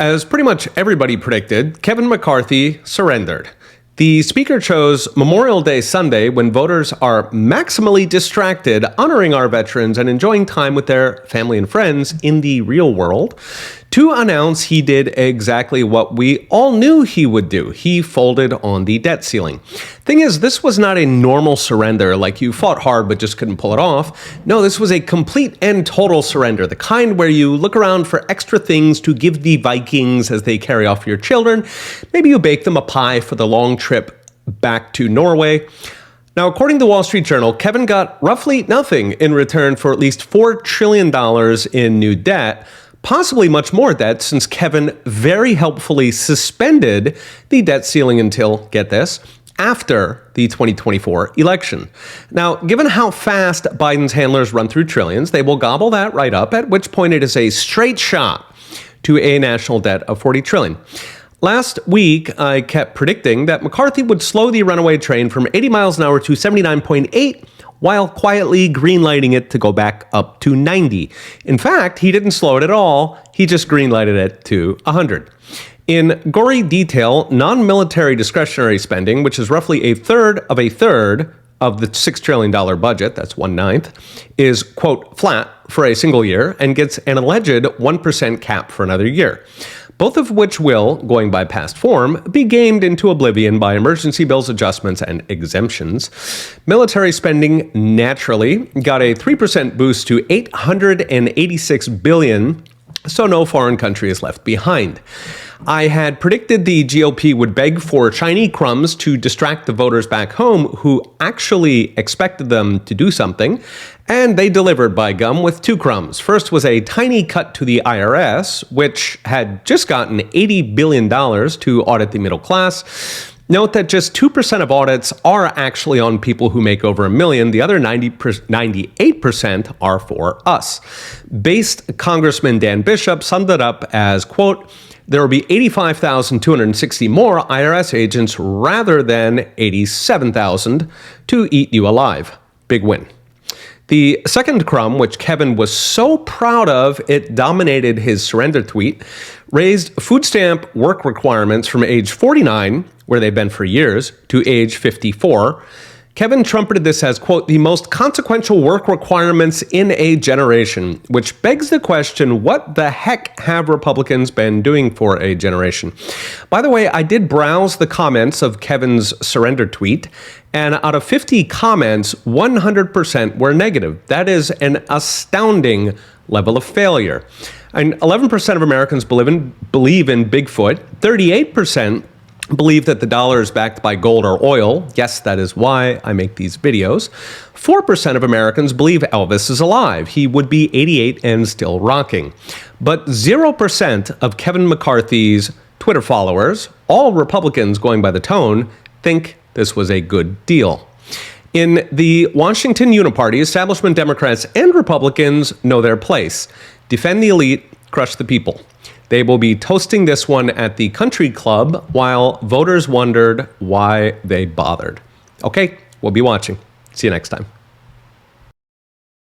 As pretty much everybody predicted, Kevin McCarthy surrendered. The speaker chose Memorial Day Sunday, when voters are maximally distracted, honoring our veterans and enjoying time with their family and friends in the real world, to announce he did exactly what we all knew he would do. He folded on the debt ceiling. Thing is, this was not a normal surrender, like you fought hard but just couldn't pull it off. No, this was a complete and total surrender, the kind where you look around for extra things to give the Vikings as they carry off your children. Maybe you bake them a pie for the long trip back to Norway. Now, according to the Wall Street Journal, Kevin got roughly nothing in return for at least $4 trillion in new debt, possibly much more debt, since Kevin very helpfully suspended the debt ceiling until, get this, after the 2024 election. Now, given how fast Biden's handlers run through trillions, they will gobble that right up, at which point it is a straight shot to a national debt of $40 trillion. Last week, I kept predicting that McCarthy would slow the runaway train from 80 miles an hour to 79.8, while quietly greenlighting it to go back up to 90. In fact, he didn't slow it at all. He just greenlighted it to 100. In gory detail, non-military discretionary spending, which is roughly a third of the $6 trillion budget, that's 1/9, is, quote, flat for a single year and gets an alleged 1% cap for another year. Both of which will, going by past form, be gamed into oblivion by emergency bills, adjustments, and exemptions. Military spending naturally got a 3% boost to $886 billion, so no foreign country is left behind. I had predicted the GOP would beg for shiny crumbs to distract the voters back home who actually expected them to do something, and they delivered, by gum, with two crumbs. First was a tiny cut to the IRS, which had just gotten $80 billion to audit the middle class. Note that just 2% of audits are actually on people who make over $1 million. The other 98% are for us. Based Congressman Dan Bishop summed it up as, quote, there will be 85,260 more IRS agents rather than 87,000 to eat you alive. Big win. The second crumb, which Kevin was so proud of it dominated his surrender tweet, raised food stamp work requirements from age 49, where they've been for years, to age 54. Kevin trumpeted this as, quote, the most consequential work requirements in a generation, which begs the question, what the heck have Republicans been doing for a generation? By the way, I did browse the comments of Kevin's surrender tweet, and out of 50 comments, 100% were negative. That is an astounding level of failure. And 11% of Americans believe in Bigfoot, 38% believe that the dollar is backed by gold or oil. Yes, that is why I make these videos. 4% of Americans believe Elvis is alive. He would be 88 and still rocking. But 0% of Kevin McCarthy's Twitter followers, all Republicans going by the tone, think this was a good deal. In the Washington Uniparty, establishment Democrats and Republicans know their place. Defend the elite, crush the people. They will be toasting this one at the country club while voters wondered why they bothered. Okay, we'll be watching. See you next time.